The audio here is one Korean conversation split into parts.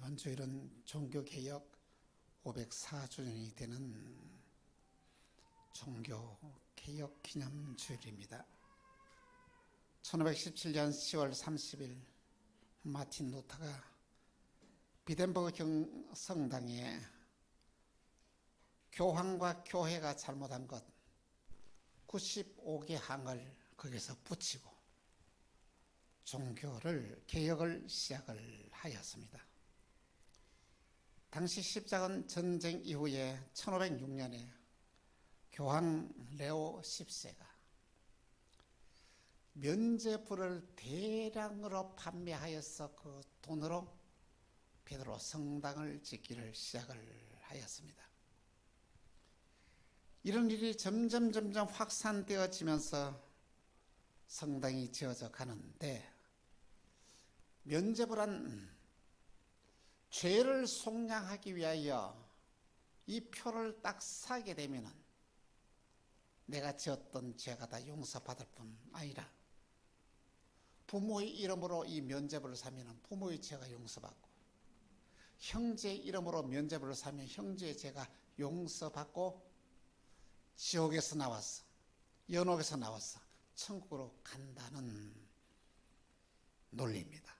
이번 주일은 종교개혁 504주년이 되는 종교개혁 기념주일입니다. 1517년 10월 30일 마틴 루터가 비덴버그 성당에 교황과 교회가 잘못한 것 95개 항을 거기서 붙이고 종교를 개혁을 시작을 하였습니다. 당시 십자군 전쟁 이후에 1506년에 교황 레오 10세가 면죄부를 대량으로 판매하여서 그 돈으로 베드로 성당을 짓기를 시작을 하였습니다. 이런 일이 점점 확산되어지면서 성당이 지어져 가는데, 면죄부란 죄를 속량하기 위하여 이 표를 딱 사게 되면은 내가 지었던 죄가 다 용서받을 뿐 아니라 부모의 이름으로 이 면죄부를 사면은 부모의 죄가 용서받고, 형제의 이름으로 면죄부를 사면 형제의 죄가 용서받고 지옥에서 나왔어, 연옥에서 나왔어 천국으로 간다는 논리입니다.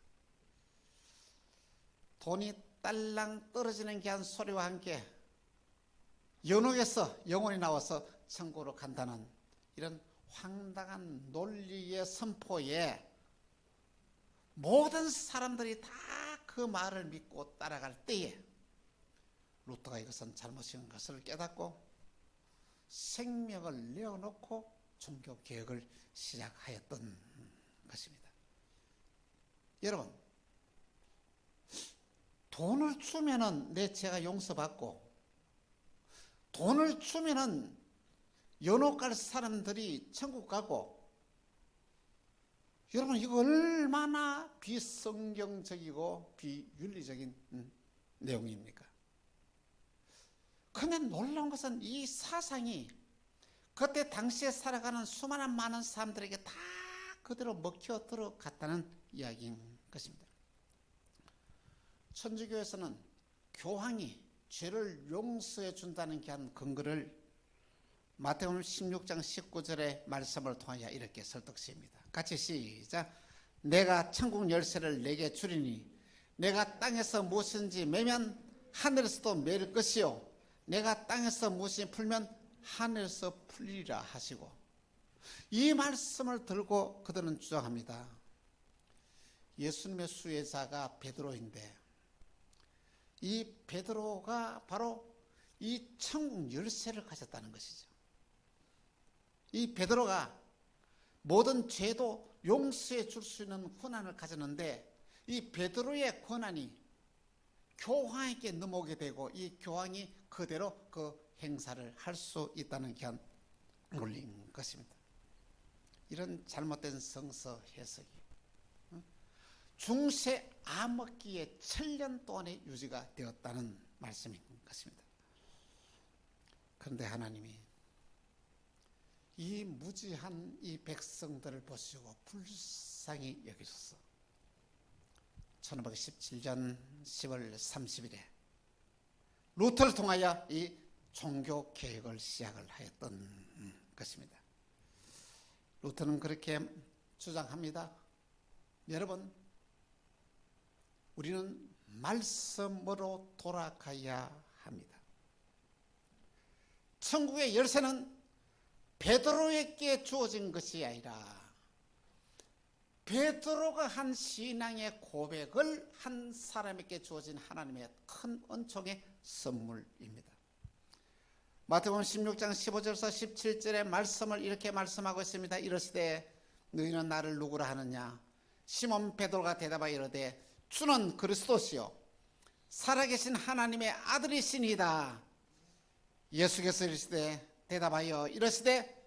돈이 딸랑 떨어지는 게 한 소리와 함께 연옥에서 영혼이 나와서 천국으로 간다는 이런 황당한 논리의 선포에 모든 사람들이 다 그 말을 믿고 따라갈 때에 루터가 이것은 잘못인 것을 깨닫고 생명을 내어놓고 종교개혁을 시작하였던 것입니다. 여러분, 돈을 주면은 내 죄가 용서받고, 돈을 주면은 연옥 갈 사람들이 천국 가고, 여러분 이거 얼마나 비성경적이고 비윤리적인 내용입니까? 그런데 놀라운 것은 이 사상이 그때 당시에 살아가는 수많은 많은 사람들에게 다 그대로 먹혀 들어갔다는 이야기인 것입니다. 천주교에서는 교황이 죄를 용서해 준다는 게 한 근거를 마태복음 16장 19절의 말씀을 통하여 이렇게 설득시입니다. 같이 시작. 내가 천국 열쇠를 내게 주리니 내가 땅에서 무엇인지 매면 하늘에서도 매일 것이요 내가 땅에서 무엇이 풀면 하늘에서 풀리리라 하시고, 이 말씀을 들고 그들은 주장합니다. 예수님의 수혜자가 베드로인데 이 베드로가 바로 이 천국 열쇠를 가졌다는 것이죠. 이 베드로가 모든 죄도 용서해 줄 수 있는 권한을 가졌는데, 이 베드로의 권한이 교황에게 넘어오게 되고 이 교황이 그대로 그 행사를 할 수 있다는 게 논리인 것입니다. 이런 잘못된 성서 해석이 중세 암흑기에 1000년 동안의 유지가 되었다는 말씀인 것입니다. 그런데 하나님이 이 무지한 이 백성들을 보시고 불쌍히 여기셔서 1517년 10월 30일에 루터를 통하여 이 종교 개혁을 시작을 하였던 것입니다. 루터는 그렇게 주장합니다. 여러분, 우리는 말씀으로 돌아가야 합니다. 천국의 열쇠는 베드로에게 주어진 것이 아니라 베드로가 한 신앙의 고백을 한 사람에게 주어진 하나님의 큰 은총의 선물입니다. 마태복음 16장 15절에서 17절의 말씀을 이렇게 말씀하고 있습니다. 이르시되 너희는 나를 누구라 하느냐? 시몬 베드로가 대답하여 이르되 주는 그리스도시요 살아계신 하나님의 아들이시니이다. 예수께서 이르시되 대답하여 이르시되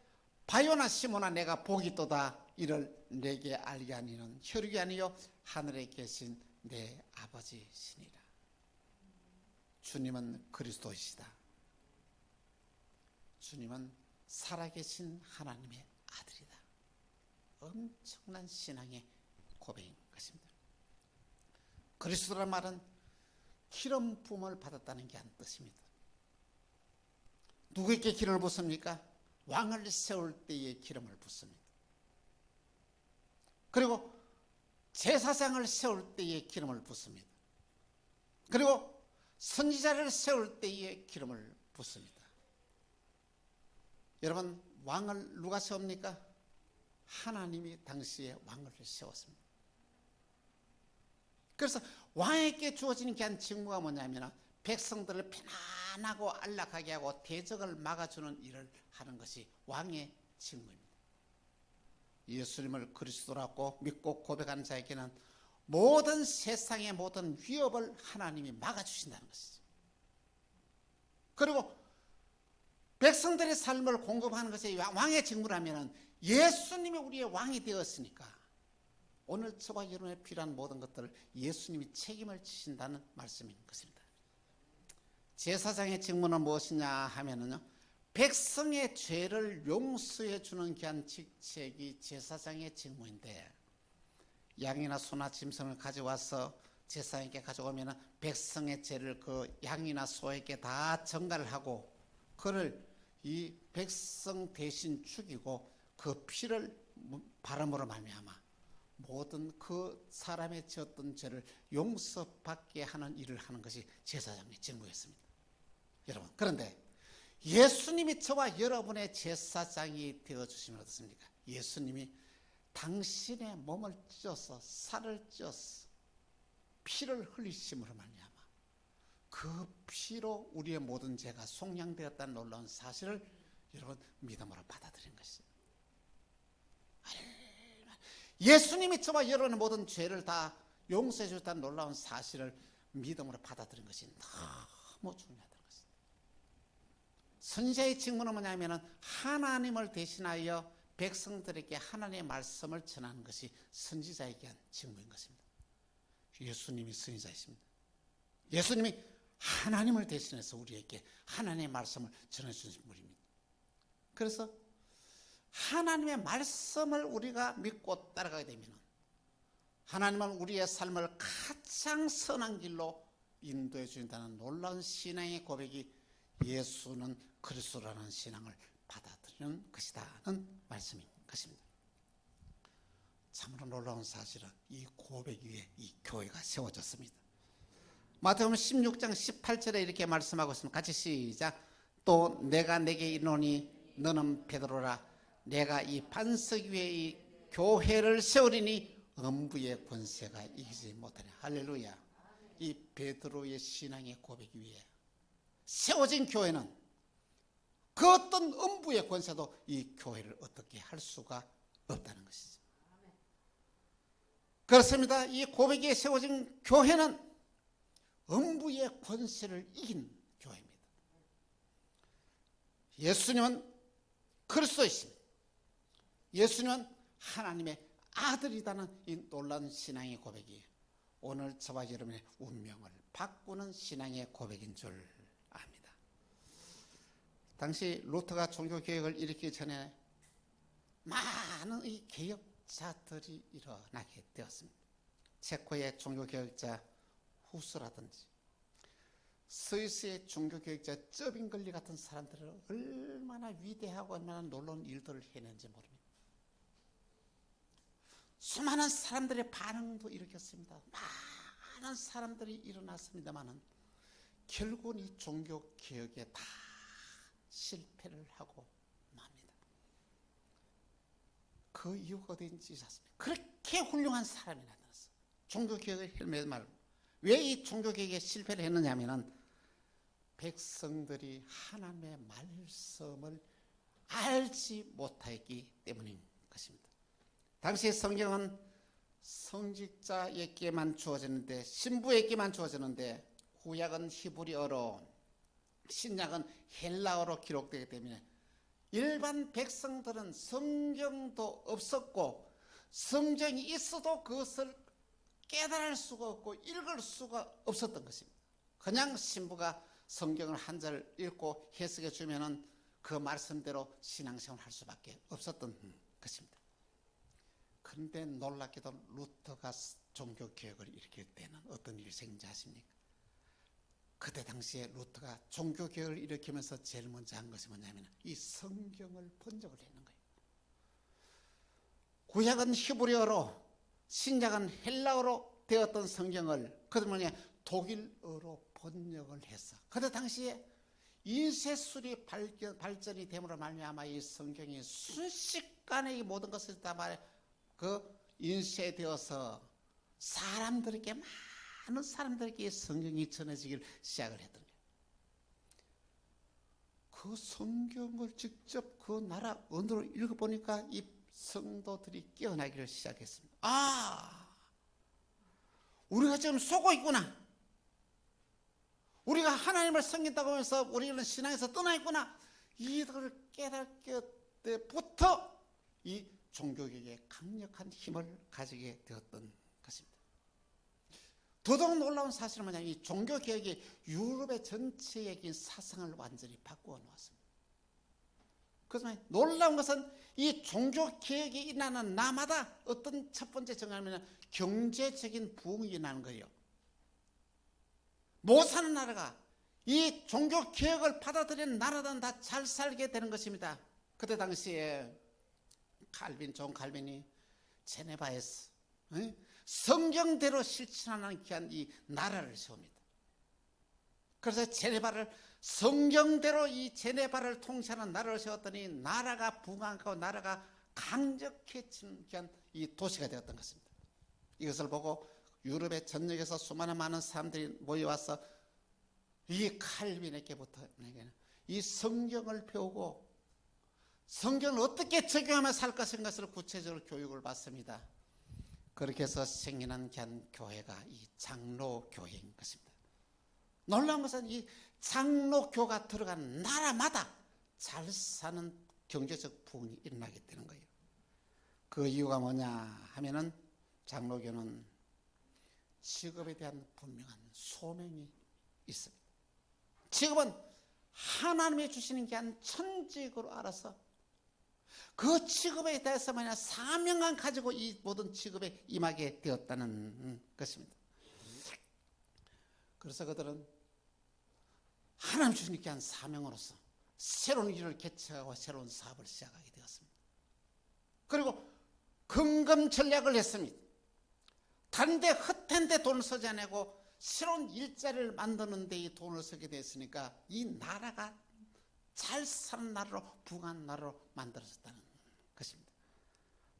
바요나 시몬아 내가 복이 있도다. 이를 내게 알게 하니는 혈육이 아니요 하늘에 계신 내 아버지시니라. 주님은 그리스도이시다. 주님은 살아계신 하나님의 아들이다. 엄청난 신앙의 고백인 것입니다. 그리스도란 말은 기름 부음을 받았다는 게 한 뜻입니다. 누구에게 기름을 붓습니까? 왕을 세울 때에 기름을 붓습니다. 그리고 제사장을 세울 때에 기름을 붓습니다. 그리고 선지자를 세울 때에 기름을 붓습니다. 여러분, 왕을 누가 세웁니까? 하나님이 당시에 왕을 세웠습니다. 그래서 왕에게 주어지는 귀한 직무가 뭐냐면 백성들을 편안하고 안락하게 하고 대적을 막아주는 일을 하는 것이 왕의 직무입니다. 예수님을 그리스도라고 믿고 고백하는 자에게는 모든 세상의 모든 위협을 하나님이 막아주신다는 것이죠. 그리고 백성들의 삶을 공급하는 것이 왕의 직무라면 예수님이 우리의 왕이 되었으니까 오늘 저와 여러분의 필요한 모든 것들을 예수님이 책임을 지신다는 말씀인 것입니다. 제사장의 직무는 무엇이냐 하면은요, 백성의 죄를 용서해 주는 귀한 직책이 제사장의 직무인데, 양이나 소나 짐승을 가져와서 제사장에게 가져오면 백성의 죄를 그 양이나 소에게 다 전가를 하고 그를 이 백성 대신 죽이고 그 피를 바람으로 말미암아 모든 그 사람의 지었던 죄를 용서받게 하는 일을 하는 것이 제사장의 직무였습니다. 여러분, 그런데 예수님이 저와 여러분의 제사장이 되어주시면 어떻습니까? 예수님이 당신의 몸을 찢어서 살을 찢어서 피를 흘리심으로 말미암아 그 피로 우리의 모든 죄가 속량되었다는 놀라운 사실을 여러분 믿음으로 받아들인 것이죠. 예수님이 저와 여러분의 모든 죄를 다 용서해 주셨다는 놀라운 사실을 믿음으로 받아들인 것이 너무 중요하다는 것입니다. 선지자의 직무는 뭐냐면 하나님을 대신하여 백성들에게 하나님의 말씀을 전하는 것이 선지자에게 한 직무인 것입니다. 예수님이 선지자이십니다. 예수님이 하나님을 대신해서 우리에게 하나님의 말씀을 전해주신 분입니다. 그래서 하나님의 말씀을 우리가 믿고 따라가게 되면 하나님은 우리의 삶을 가장 선한 길로 인도해 주신다는 놀라운 신앙의 고백이 예수는 그리스도라는 신앙을 받아들이는 것이다는 말씀인 것입니다. 참으로 놀라운 사실은 이 고백 위에 이 교회가 세워졌습니다. 마태복음 16장 18절에 이렇게 말씀하고 있습니다. 같이 시작. 또 내가 내게 이르노니 너는 베드로라. 내가 이 반석 위에 이 교회를 세우리니 음부의 권세가 이기지 못하리. 할렐루야. 이 베드로의 신앙의 고백 위에 세워진 교회는 그 어떤 음부의 권세도 이 교회를 어떻게 할 수가 없다는 것이죠. 그렇습니다. 이 고백 위에 세워진 교회는 음부의 권세를 이긴 교회입니다. 예수님은 그리스도이십니다. 예수님은 하나님의 아들이라는 이 놀라운 신앙의 고백이 오늘 저와 여러분의 운명을 바꾸는 신앙의 고백인 줄 압니다. 당시 루터가 종교개혁을 일으키기 전에 많은 이 개혁자들이 일어나게 되었습니다. 체코의 종교개혁자 후스라든지 스위스의 종교개혁자 쩌빙글리 같은 사람들은 얼마나 위대하고 얼마나 놀라운 일들을 해낸지 모릅니다. 수많은 사람들의 반응도 일으켰습니다. 많은 사람들이 일어났습니다만 결국은 이 종교개혁에 다 실패를 하고 맙니다. 그 이유가 어디인지 아십니까? 그렇게 훌륭한 사람이 나타났어요. 종교개혁을 헬멧 말고. 왜 이 종교개혁에 실패를 했느냐 하면 백성들이 하나님의 말씀을 알지 못하였기 때문인 것입니다. 당시 성경은 성직자에게만 주어졌는데, 신부에게만 주어졌는데 구약은 히브리어로 신약은 헬라어로 기록되기 때문에 일반 백성들은 성경도 없었고 성경이 있어도 그것을 깨달을 수가 없고 읽을 수가 없었던 것입니다. 그냥 신부가 성경을 한 절 읽고 해석해 주면은 그 말씀대로 신앙생활을 할 수밖에 없었던 것입니다. 그런데 놀랍게도 루터가 종교개혁을 일으킬 때는 어떤 일이 생긴지 아십니까? 그때 당시에 루터가 종교개혁을 일으키면서 제일 먼저 한 것이 뭐냐면 이 성경을 번역을 했는 거예요. 구약은 히브리어로, 신약은 헬라어로 되었던 성경을 그들 뭐냐 독일어로 번역을 했어. 그때 당시에 인쇄술이 발전이 됨으로 말미암아 이 성경이 순식간에 이 모든 것을 다 인쇄되어서 사람들에게, 많은 사람들에게 성경이 전해지길 시작을 했던 거예요. 그 성경을 직접 그 나라 언어로 읽어보니까 이 성도들이 깨어나기를 시작했습니다. 우리가 지금 속고 있구나. 우리가 하나님을 섬긴다고 하면서 우리는 신앙에서 떠나 있구나. 이들을 깨닫게 때부터 이 종교개혁에 강력한 힘을 가지게 되었던 것입니다. 더더욱 놀라운 사실은 뭐냐면 이 종교개혁이 유럽의 전체의 사상을 완전히 바꾸어 놓았습니다. 그래서 놀라운 것은 이 종교개혁이 일어나는 나라마다 어떤 첫 번째 정하면 경제적인 부흥이 일어나는 거예요. 못 사는 나라가 이 종교개혁을 받아들이는 나라들은 다 잘 살게 되는 것입니다. 그때 당시에 존 칼빈이 제네바에서 성경대로 실천하는 귀한 이 나라를 세웁니다. 그래서 제네바를 성경대로 이 제네바를 통치하는 나라를 세웠더니 나라가 부강하고 나라가 강력해진 귀한 이 도시가 되었던 것입니다. 이것을 보고 유럽의 전역에서 수많은 많은 사람들이 모여와서 이 칼빈에게부터 이 성경을 배우고 성경을 어떻게 적용하며 살 것인가를 구체적으로 교육을 받습니다. 그렇게 해서 생겨난 교회가 이 장로교회인 것입니다. 놀라운 것은 이 장로교가 들어간 나라마다 잘 사는 경제적 부흥이 일어나게 되는 거예요. 그 이유가 뭐냐 하면은 장로교는 직업에 대한 분명한 소명이 있습니다. 직업은 하나님이 주시는 게 한 천직으로 알아서 그 직업에 대해서 만약 사명감 가지고 이 모든 직업에 임하게 되었다는 것입니다. 그래서 그들은 하나님 주신 게 한 사명으로서 새로운 일을 개척하고 새로운 사업을 시작하게 되었습니다. 그리고 금금 전략을 했습니다. 다른 데 헛된 데 돈을 쓰지 않고 새로운 일자리를 만드는 데 이 돈을 쓰게 됐으니까 이 나라가 잘 사는 나라로 부강한 나라로 만들어졌다는 것입니다.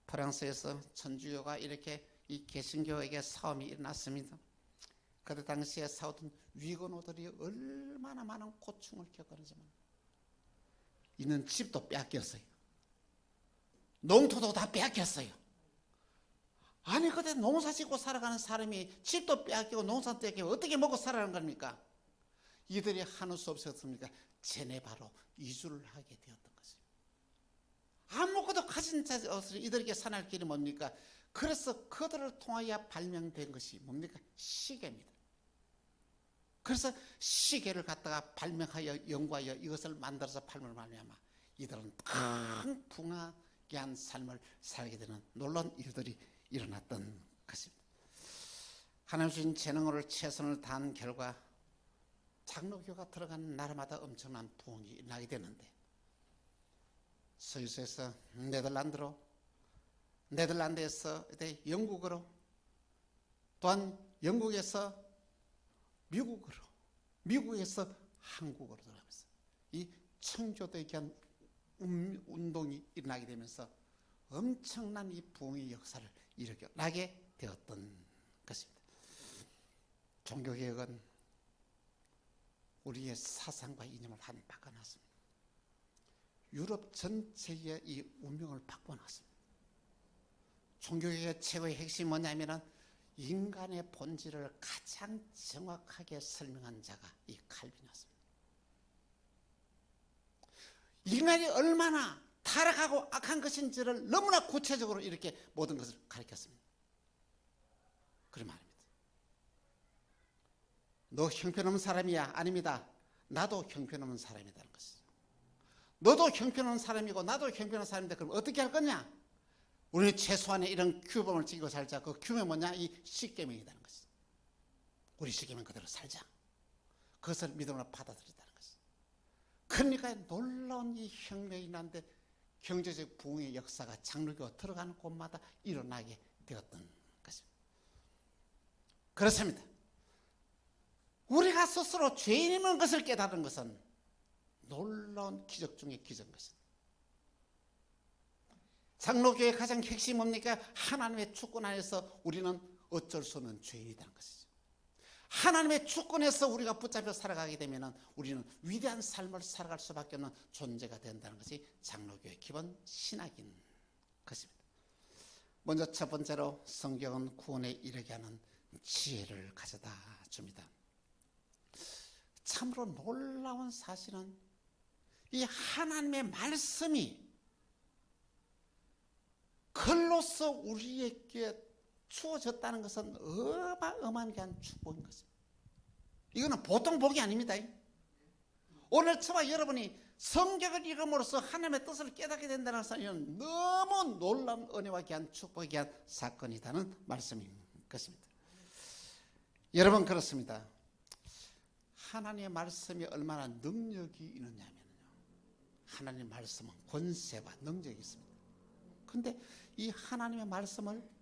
프랑스에서 천주교가 이렇게 이 개신교에게 싸움이 일어났습니다. 그때 당시에 싸우던 위건호들이 얼마나 많은 고충을 겪었는지만 있는 집도 빼앗겼어요. 농토도 다 빼앗겼어요. 아니 그때 농사 짓고 살아가는 사람이 집도 빼앗기고 농사도 빼앗기고 어떻게 먹고 살아가는 겁니까? 이들이 하는 수 없었습니까? 제네바로 이주를 하게 되었던 것입니다. 아무것도 가진 자 없으니 이들에게 산할 길이 뭡니까? 그래서 그들을 통하여 발명된 것이 뭡니까? 시계입니다. 그래서 시계를 갖다가 발명하여 연구하여 이것을 만들어서 팔므로 말미암아 이들은 큰 풍요하게 한 삶을 살게 되는 놀라운 일들이 일어났던 것입니다. 하나님 주신 재능으로 최선을 다한 결과 장로교가 들어가는 나라마다 엄청난 부흥이 일어나게 되는데 스위스에서 네덜란드에서 영국으로 또한 영국에서 미국으로 미국에서 한국으로 들어가면서 이 청교도에 대한 운동이 일어나게 되면서 엄청난 이 부흥의 역사를 일어나게 되었던 것입니다. 종교개혁은 우리의 사상과 이념을 한 바꿔놨습니다. 유럽 전체의 이 운명을 바꿔놨습니다. 종교개혁의 최고의 핵심이 뭐냐면은 인간의 본질을 가장 정확하게 설명한 자가 이 칼빈이었습니다. 인간이 얼마나 타락하고 악한 것인지를 너무나 구체적으로 이렇게 모든 것을 가르쳤습니다. 그런 말입니다. 너 형편없는 사람이야? 아닙니다. 나도 형편없는 사람이라는 것이죠. 너도 형편없는 사람이고 나도 형편없는 사람인데 그럼 어떻게 할 거냐? 우리는 최소한의 이런 규범을 지키고 살자. 그 규범이 뭐냐? 이 십계명이라는 것이죠. 우리 십계명 그대로 살자. 그것을 믿음으로 받아들였다는 것이죠. 그러니까 놀라운 이 혁명이 난데 경제적 부흥의 역사가 장로교가 들어가는 곳마다 일어나게 되었던 것입니다. 그렇습니다. 우리가 스스로 죄인인 것을 깨달은 것은 놀라운 기적 중의 기적인 것입니다. 장로교의 가장 핵심이 뭡니까? 하나님의 주권 안에서 우리는 어쩔 수 없는 죄인이라는 것이죠. 하나님의 주권에서 우리가 붙잡혀 살아가게 되면 우리는 위대한 삶을 살아갈 수밖에 없는 존재가 된다는 것이 장로교의 기본 신학인 것입니다. 먼저 첫 번째로 성경은 구원에 이르게 하는 지혜를 가져다 줍니다. 참으로 놀라운 사실은 이 하나님의 말씀이 글로서 우리에게 주어졌다는 것은 어마어마한 축복인 것입니다. 이거는 보통 복이 아닙니다. 오늘 저와 여러분이 성경을 읽음으로써 하나님의 뜻을 깨닫게 된다는 것은 너무 놀라운 은혜와 귀한 축복에 귀한 사건이라는 말씀인 것입니다. 여러분, 그렇습니다. 하나님의 말씀이 얼마나 능력이 있느냐면요, 하나님의 말씀은 권세와 능력이 있습니다. 그런데 이 하나님의 말씀을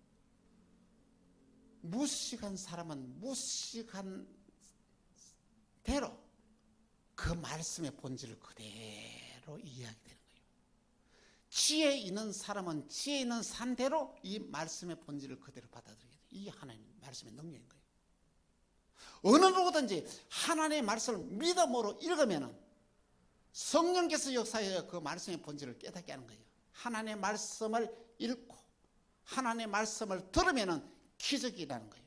무식한 사람은 무식한 대로 그 말씀의 본질을 그대로 이해하게 되는 거예요. 지혜 있는 사람은 지혜 있는 산대로 이 말씀의 본질을 그대로 받아들이게 돼요. 이 하나님 말씀의 능력인 거예요. 어느 누구든지 하나님의 말씀을 믿음으로 읽으면 성령께서 역사하여 그 말씀의 본질을 깨닫게 하는 거예요. 하나님의 말씀을 읽고 하나님의 말씀을 들으면 기적이 일어나는 거예요.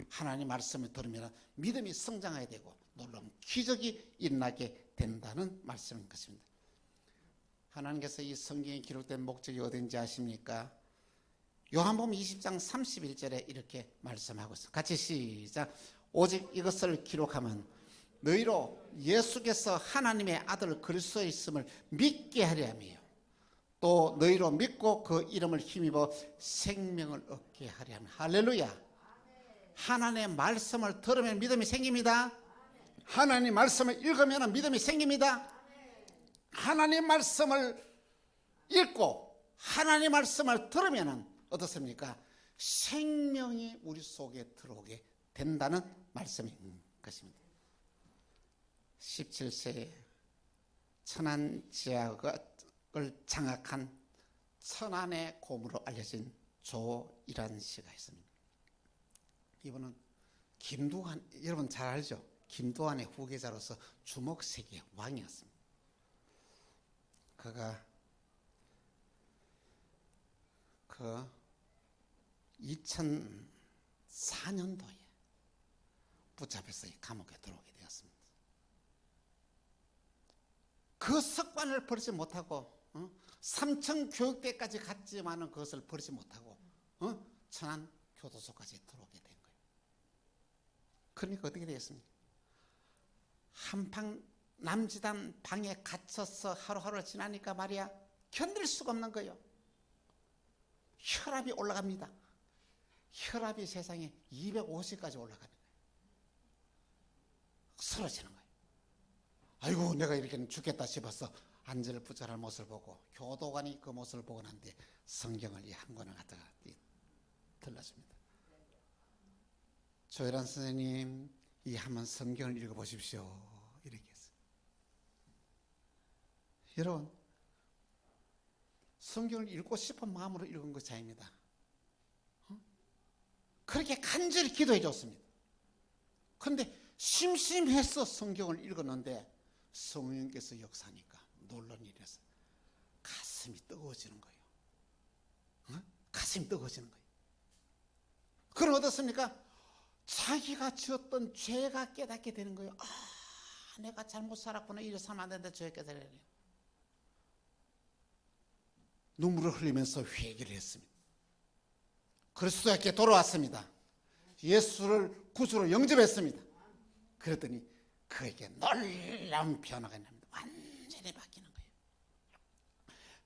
하나님의 말씀을 들으면 믿음이 성장해야 되고 놀라운 기적이 일어나게 된다는 말씀인 것입니다. 하나님께서 이 성경에 기록된 목적이 어딘지 아십니까? 요한복음 20장 31절에 이렇게 말씀하고 있어요. 같이 시작. 오직 이것을 기록하면 너희로 예수께서 하나님의 아들 그리스도에 있음을 믿게 하려 함이요, 또 너희로 믿고 그 이름을 힘입어 생명을 얻게 하려 함이요. 할렐루야. 하나님의 말씀을 들으면 믿음이 생깁니다. 하나님의 말씀을 읽으면 믿음이 생깁니다. 하나님의 말씀을 읽고 하나님의 말씀을 들으면 어떻습니까? 생명이 우리 속에 들어오게 된다는 말씀인 것입니다. 17세에 천안지역을 장악한 천안의 고무로 알려진 조이란 씨가 있습니다. 이분은 김두한, 여러분 잘 알죠? 김두한의 후계자로서 주먹세계의 왕이었습니다. 그가 그 2004년도에 붙잡혀서 감옥에 들어오게 되었습니다. 그 습관을 버리지 못하고 삼청 교육대까지 갔지만은 그것을 버리지 못하고 천안 교도소까지 들어오게 된 거예요. 그러니까 어떻게 되겠습니까? 한방 남지단 방에 갇혀서 하루하루 지나니까 말이야 견딜 수가 없는 거예요. 혈압이 올라갑니다. 혈압이 세상에 250까지 올라가는 거예요. 쓰러지는 거예요. 아이고 내가 이렇게 죽겠다 싶어서 안전을 붙잡는 모습을 보고 교도관이 그 모습을 보고 난데 성경을 이 한 권을 갖다가 들려줍니다. 조혜란 선생님, 이 한번 성경을 읽어보십시오. 이렇게 했어요. 여러분, 성경을 읽고 싶은 마음으로 읽은 것이 아닙니다. 그렇게 간절히 기도해 줬습니다. 그런데 심심해서 성경을 읽었는데 성령께서 역사하니까 놀라운 일이었어요. 가슴이 뜨거워지는 거예요. 가슴이 뜨거워지는 거예요. 그럼 어떻습니까? 자기가 지었던 죄가 깨닫게 되는 거예요. 아, 내가 잘못 살았구나. 이래서 하면 안 된다. 죄 깨달아야 돼요. 눈물을 흘리면서 회개를 했습니다. 그리스도께 돌아왔습니다. 예수를 구주로 영접했습니다. 그랬더니 그에게 놀라운 변화가 납니다. 완전히 바뀌는 거예요.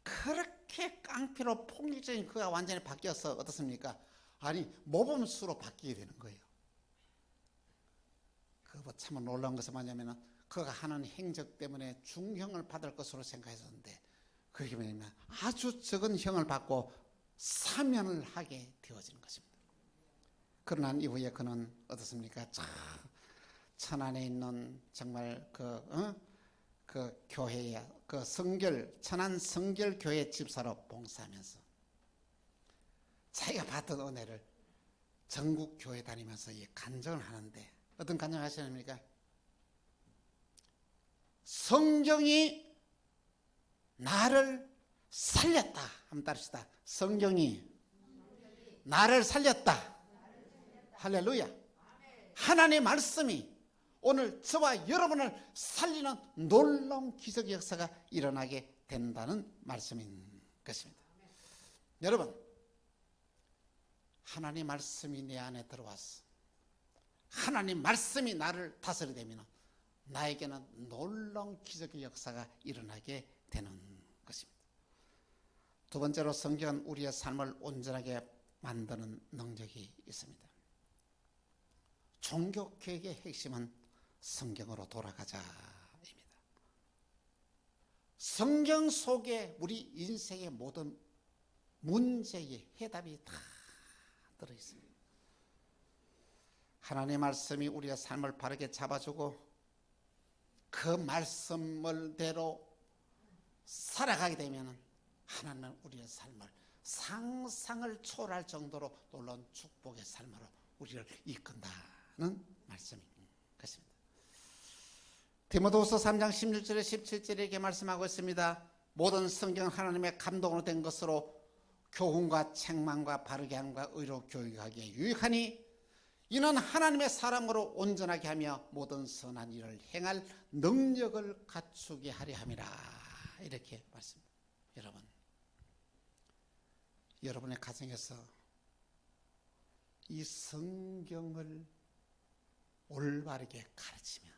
그렇게 깡패로 폭력적인 그가 완전히 바뀌어서 어떻습니까? 아니 모범수로 바뀌게 되는 거예요. 그것부터 참 놀라운 것은 뭐냐면 그가 하는 행적 때문에 중형을 받을 것으로 생각했었는데 그게 뭐냐면 아주 적은 형을 받고 사면을 하게 되어지는 것입니다. 그러나 이후에 그는 어떻습니까? 천안에 있는 정말 그 교회에 그 천안 성결교회 집사로 봉사하면서 자기가 받던 은혜를 전국 교회 다니면서 간증을 하는데 어떤 간증을 하시렵니까? 성경이 나를 살렸다. 한번 따르시다. 성경이 나를 살렸다. 할렐루야. 하나님의 말씀이 오늘 저와 여러분을 살리는 놀라운 기적의 역사가 일어나게 된다는 말씀인 것입니다. 여러분, 하나님 말씀이 내 안에 들어왔어. 하나님 말씀이 나를 다스리게 되면 나에게는 놀라운 기적의 역사가 일어나게 되는 것입니다. 두 번째로 성경은 우리의 삶을 온전하게 만드는 능력이 있습니다. 종교개혁의 핵심은 성경으로 돌아가자입니다. 성경 속에 우리 인생의 모든 문제의 해답이 다 들어있습니다. 하나님의 말씀이 우리의 삶을 바르게 잡아주고 그 말씀을대로 살아가게 되면 하나님은 우리의 삶을 상상을 초월할 정도로 놀라운 축복의 삶으로 우리를 이끈다는 말씀인 것입니다. 디모데후서 3장 16절에 17절에 이렇게 말씀하고 있습니다. 모든 성경은 하나님의 감동으로 된 것으로 교훈과 책망과 바르게 함과 의로 교육하기에 유익하니 이는 하나님의 사람으로 온전하게 하며 모든 선한 일을 행할 능력을 갖추게 하려 함이라. 이렇게 말씀합니다. 여러분의 가정에서 이 성경을 올바르게 가르치면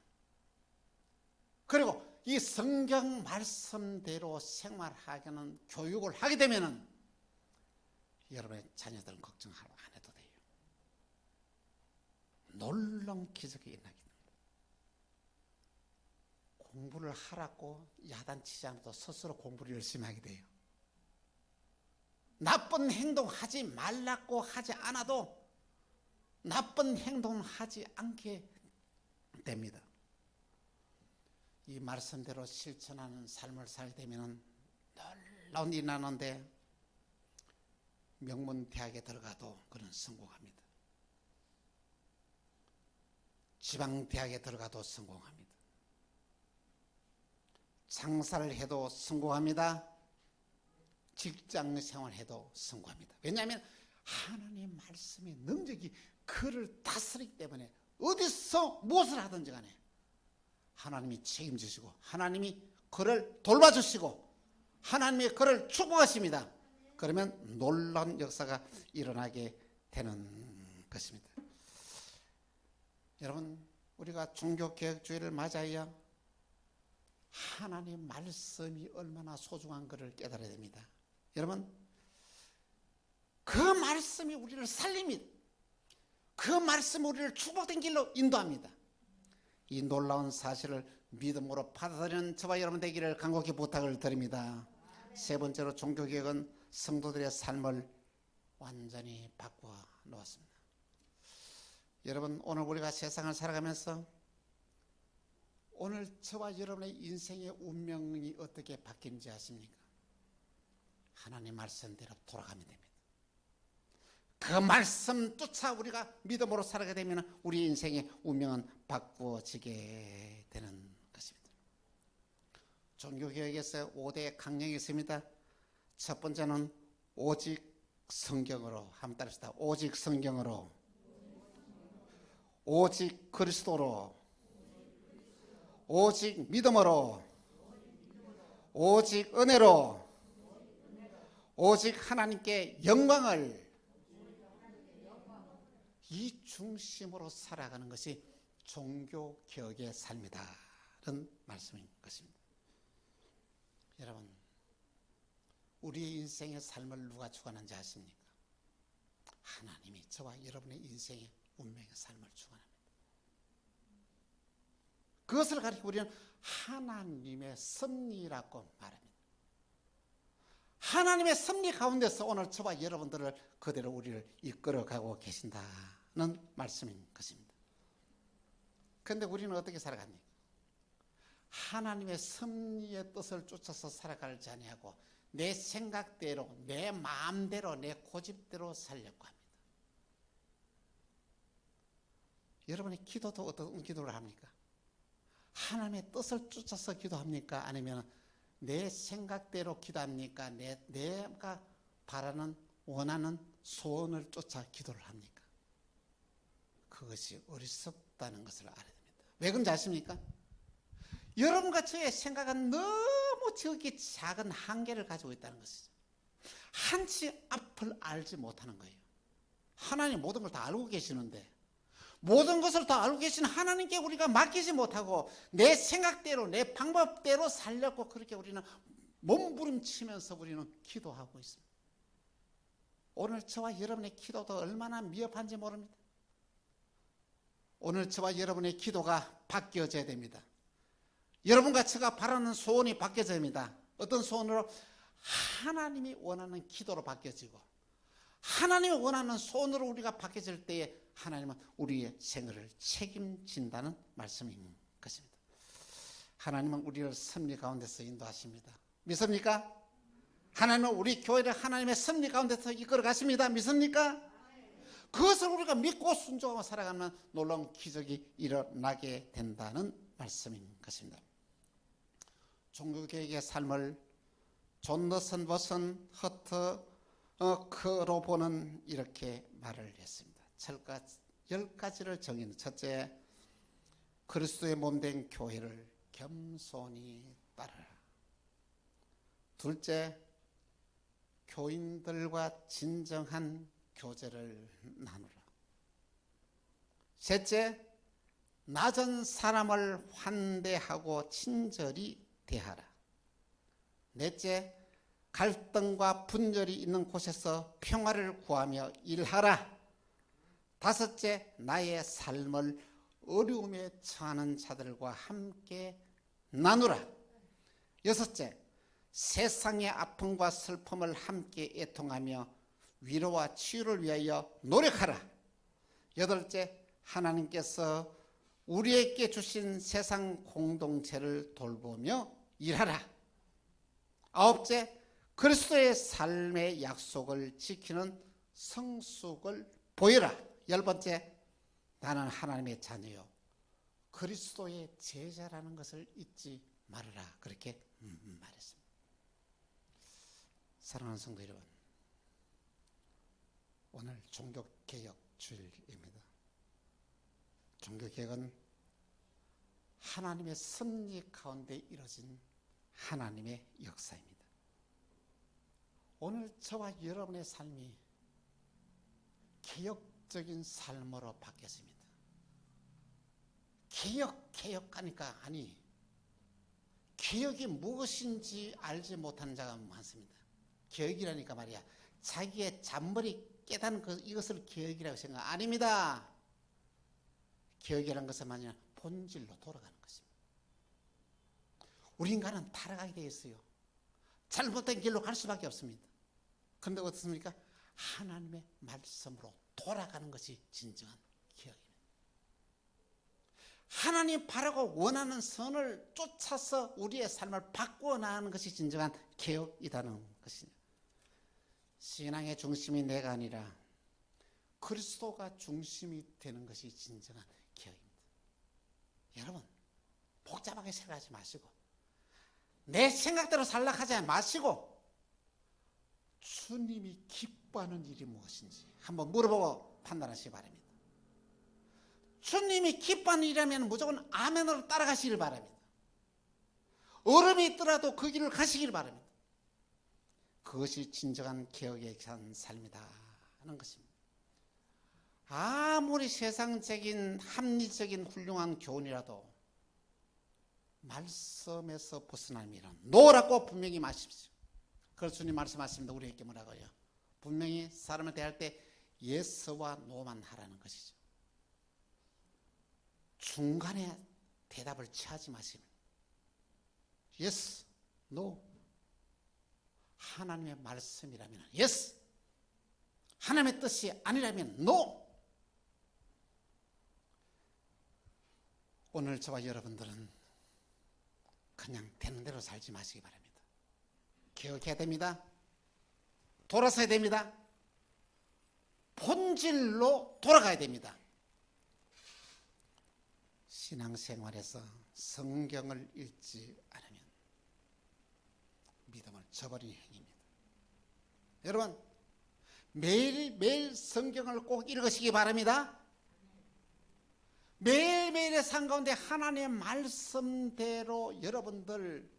그리고 이 성경 말씀대로 생활하는 교육을 하게 되면 여러분의 자녀들은 걱정 안 해도 돼요. 놀라운 기적이 일어나게 됩니다. 공부를 하라고 야단치지 않아도 스스로 공부를 열심히 하게 돼요. 나쁜 행동하지 말라고 하지 않아도 나쁜 행동하지 않게 됩니다. 이 말씀대로 실천하는 삶을 살게 되면 놀라운 일이 나는데 명문대학에 들어가도 그는 성공합니다. 지방대학에 들어가도 성공합니다. 장사를 해도 성공합니다. 직장생활 해도 성공합니다. 왜냐하면 하나님의 말씀의 능력이 그를 다스리기 때문에 어디서 무엇을 하든지 간에 하나님이 책임지시고 하나님이 그를 돌봐주시고 하나님이 그를 축복하십니다. 그러면 놀라운 역사가 일어나게 되는 것입니다. 여러분, 우리가 종교개혁주의를 맞아야 하나님 말씀이 얼마나 소중한 것을 깨달아야 됩니다. 여러분, 그 말씀이 우리를 살립니다. 그 말씀이 우리를 축복된 길로 인도합니다. 이 놀라운 사실을 믿음으로 받아들이는 저와 여러분 되기를 간곡히 부탁을 드립니다. 세 번째로 종교개혁은 성도들의 삶을 완전히 바꾸어 놓았습니다. 여러분, 오늘 우리가 세상을 살아가면서 오늘 저와 여러분의 인생의 운명이 어떻게 바뀌는지 아십니까? 하나님 말씀대로 돌아가면 됩니다. 그 말씀 쫓아 우리가 믿음으로 살아가게 되면 우리 인생의 운명은 바꾸어지게 되는 것입니다. 종교개혁에서 5대 강령이 있습니다. 첫 번째는 오직 성경으로, 한번 따라합시다. 오직 성경으로, 오직 그리스도로, 오직 믿음으로, 오직 은혜로, 오직 하나님께 영광을 이 중심으로 살아가는 것이 종교개혁의 삶이다라는 말씀인 것입니다. 여러분, 우리 인생의 삶을 누가 주관하는지 아십니까? 하나님이 저와 여러분의 인생의 운명의 삶을 주관합니다. 그것을 가리켜 우리는 하나님의 섭리라고 말합니다. 하나님의 섭리 가운데서 오늘 저와 여러분들을 그대로 우리를 이끌어가고 계신다는 말씀인 것입니다. 그런데 우리는 어떻게 살아갑니까? 하나님의 섭리의 뜻을 쫓아서 살아가지 아니하고 내 생각대로, 내 마음대로, 내 고집대로 살려고 합니다. 여러분의 기도도 어떤 기도를 합니까? 하나님의 뜻을 쫓아서 기도합니까? 아니면 내 생각대로 기도합니까? 내가 바라는, 원하는 소원을 쫓아 기도를 합니까? 그것이 어리석다는 것을 알아야 됩니다. 왜 그런지 아십니까? 여러분과 저의 생각은 너무 저기 작은 한계를 가지고 있다는 것이죠. 한치 앞을 알지 못하는 거예요. 하나님 모든 걸 다 알고 계시는데 모든 것을 다 알고 계신 하나님께 우리가 맡기지 못하고 내 생각대로 내 방법대로 살려고 그렇게 우리는 몸부림치면서 우리는 기도하고 있습니다. 오늘 저와 여러분의 기도도 얼마나 미흡한지 모릅니다. 오늘 저와 여러분의 기도가 바뀌어져야 됩니다. 여러분과 제가 바라는 소원이 바뀌어져야 됩니다. 어떤 소원으로? 하나님이 원하는 기도로 바뀌어지고 하나님이 원하는 소원으로 우리가 바뀌어질 때에 하나님은 우리의 생애를 책임진다는 말씀인 것입니다. 하나님은 우리를 섭리 가운데서 인도하십니다. 믿습니까? 하나님은 우리 교회를 하나님의 섭리 가운데서 이끌어 가십니다. 믿습니까? 그것을 우리가 믿고 순종하고 살아가면 놀라운 기적이 일어나게 된다는 말씀인 것입니다. 종교개혁의 삶을 존 너슨 허트 크로보는 이렇게 말을 했습니다. 10가지를 정의는: 첫째, 그리스도의 몸된 교회를 겸손히 따르라. 둘째, 교인들과 진정한 교제를 나누라. 셋째, 낮은 사람을 환대하고 친절히 대하라. 넷째, 갈등과 분열이 있는 곳에서 평화를 구하며 일하라. 다섯째, 나의 삶을 어려움에 처하는 자들과 함께 나누라. 여섯째, 세상의 아픔과 슬픔을 함께 애통하며 위로와 치유를 위하여 노력하라. 여덟째, 하나님께서 우리에게 주신 세상 공동체를 돌보며 일하라. 아홉째, 그리스도의 삶의 약속을 지키는 성숙을 보여라. 열 번째, 나는 하나님의 자녀요 그리스도의 제자라는 것을 잊지 말아라. 그렇게 말했습니다. 사랑하는 성도 여러분, 오늘 종교개혁 주일입니다. 종교개혁은 하나님의 섭리 가운데 이루어진 하나님의 역사입니다. 오늘 저와 여러분의 삶이 개혁적인 삶으로 바뀌었습니다. 개혁하니까 아니, 개혁이 무엇인지 알지 못하는 자가 많습니다. 개혁이라니까 말이야, 자기의 잔머리 깨닫는 이것을 개혁이라고 생각 아닙니다. 개혁이라는 것은 뭐냐? 본질로 돌아가는 것입니다. 우리 인간은 타락하게 되어 있어요. 잘못된 길로 갈 수밖에 없습니다. 그런데 어떻습니까? 하나님의 말씀으로 돌아가는 것이 진정한 개혁입니다. 하나님 바라고 원하는 선을 쫓아서 우리의 삶을 바꾸어 나가는 것이 진정한 개혁이라는 것입니다. 신앙의 중심이 내가 아니라 그리스도가 중심이 되는 것이 진정한 개혁입니다. 여러분, 복잡하게 생각하지 마시고 내 생각대로 살락하지 마시고 주님이 기뻐하는 일이 무엇인지 한번 물어보고 판단하시기 바랍니다. 주님이 기뻐하는 일이라면 무조건 아멘으로 따라가시길 바랍니다. 얼음이 있더라도 그 길을 가시길 바랍니다. 그것이 진정한 개혁의 삶이다 하는 것입니다. 아무리 세상적인 합리적인 훌륭한 교훈이라도 말씀에서 벗어나면 노라고 분명히 마십시오. 그래서 주님 말씀하십니다. 우리에게 뭐라고요? 분명히 사람을 대할 때 예스와 노만 하라는 것이죠. 중간에 대답을 취하지 마시면 yes, no. 하나님의 말씀이라면 yes, 하나님의 뜻이 아니라면 no. 오늘 저와 여러분들은 그냥 되는 대로 살지 마시기 바랍니다. 기억해야 됩니다. 돌아서야 됩니다. 본질로 돌아가야 됩니다. 신앙생활에서 성경을 읽지 않으면 믿음을 저버리는 행위입니다. 여러분, 매일매일 성경을 꼭 읽으시기 바랍니다. 매일매일의 삶 가운데 하나님의 말씀대로 여러분들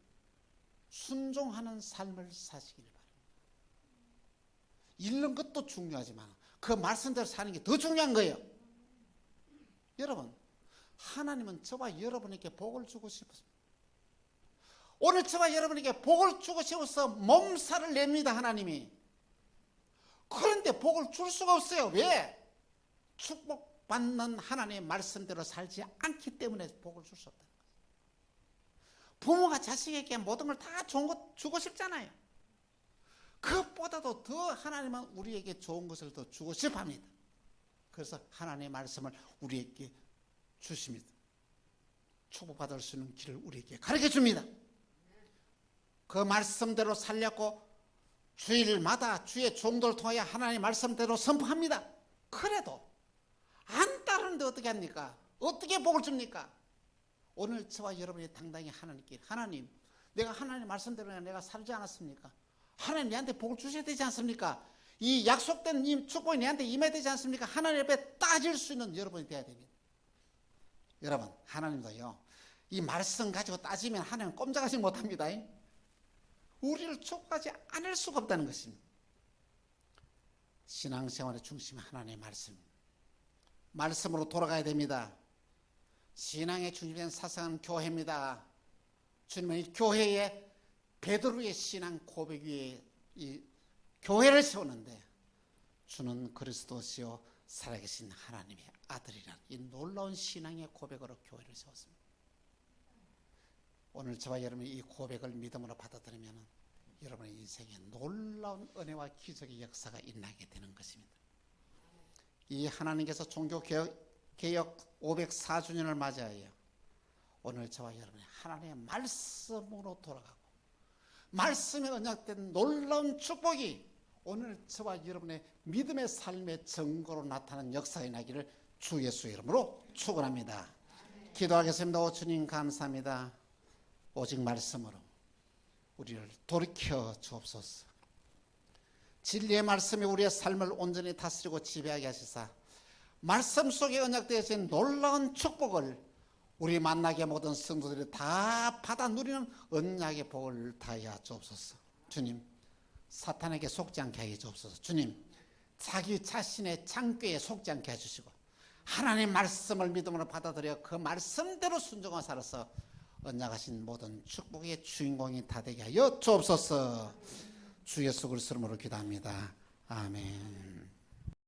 순종하는 삶을 사시길 바랍니다. 읽는 것도 중요하지만 그 말씀대로 사는 게 더 중요한 거예요. 여러분, 하나님은 저와 여러분에게 복을 주고 싶었습니다. 오늘 저와 여러분에게 복을 주고 싶어서 몸살을 냅니다, 하나님이. 그런데 복을 줄 수가 없어요. 왜? 축복받는 하나님의 말씀대로 살지 않기 때문에 복을 줄 수 없다는 거예요. 부모가 자식에게 모든 걸 다 좋은 것 주고 싶잖아요. 그것보다도 더 하나님은 우리에게 좋은 것을 더 주고 싶어 합니다. 그래서 하나님의 말씀을 우리에게 주십니다. 축복받을 수 있는 길을 우리에게 가르쳐 줍니다. 그 말씀대로 살려고 주일마다 주의 종도를 통하여 하나님의 말씀대로 선포합니다. 그래도 안 따르는데 어떻게 합니까? 어떻게 복을 줍니까? 오늘 저와 여러분이 당당히 하나님께, 하나님, 내가 하나님의 말씀대로 내가 살지 않았습니까? 하나님 내한테 복을 주셔야 되지 않습니까? 이 약속된 축복이 내한테 임해야 되지 않습니까? 하나님 앞에 따질 수 있는 여러분이 되어야 됩니다. 여러분, 하나님도요, 이 말씀 가지고 따지면 하나님 꼼짝하지 못합니다. 우리를 축복하지 않을 수가 없다는 것입니다. 신앙생활의 중심은 하나님의 말씀으로 돌아가야 됩니다. 신앙의 중심된 사상은 교회입니다. 주님은 이 교회에 베드로의 신앙 고백 위에 이 교회를 세우는데 주는 그리스도시요 살아계신 하나님의 아들이라는 이 놀라운 신앙의 고백으로 교회를 세웠습니다. 오늘 저와 여러분이 이 고백을 믿음으로 받아들이면 여러분의 인생에 놀라운 은혜와 기적의 역사가 일어나게 되는 것입니다. 이 하나님께서 종교개혁 504주년을 맞이하여 오늘 저와 여러분이 하나님의 말씀으로 돌아가고 말씀에 언약된 놀라운 축복이 오늘 저와 여러분의 믿음의 삶의 증거로 나타나는 역사가 나기를 주 예수 이름으로 축원합니다. 기도하겠습니다. 오 주님 감사합니다. 오직 말씀으로 우리를 돌이켜 주옵소서. 진리의 말씀이 우리의 삶을 온전히 다스리고 지배하게 하시사 말씀 속에 언약되어진 놀라운 축복을 우리 만나게 모든 성도들이 다 받아 누리는 언약의 복을 다하여 주옵소서. 주님, 사탄에게 속지 않게 하여 주옵소서. 주님, 자기 자신의 창꾀에 속지 않게 해주시고 하나님의 말씀을 믿음으로 받아들여 그 말씀대로 순종하여 살아서 언약하신 모든 축복의 주인공이 다 되게 하여 주옵소서. 주 예수 그리스도 이름으로 기도합니다. 아멘.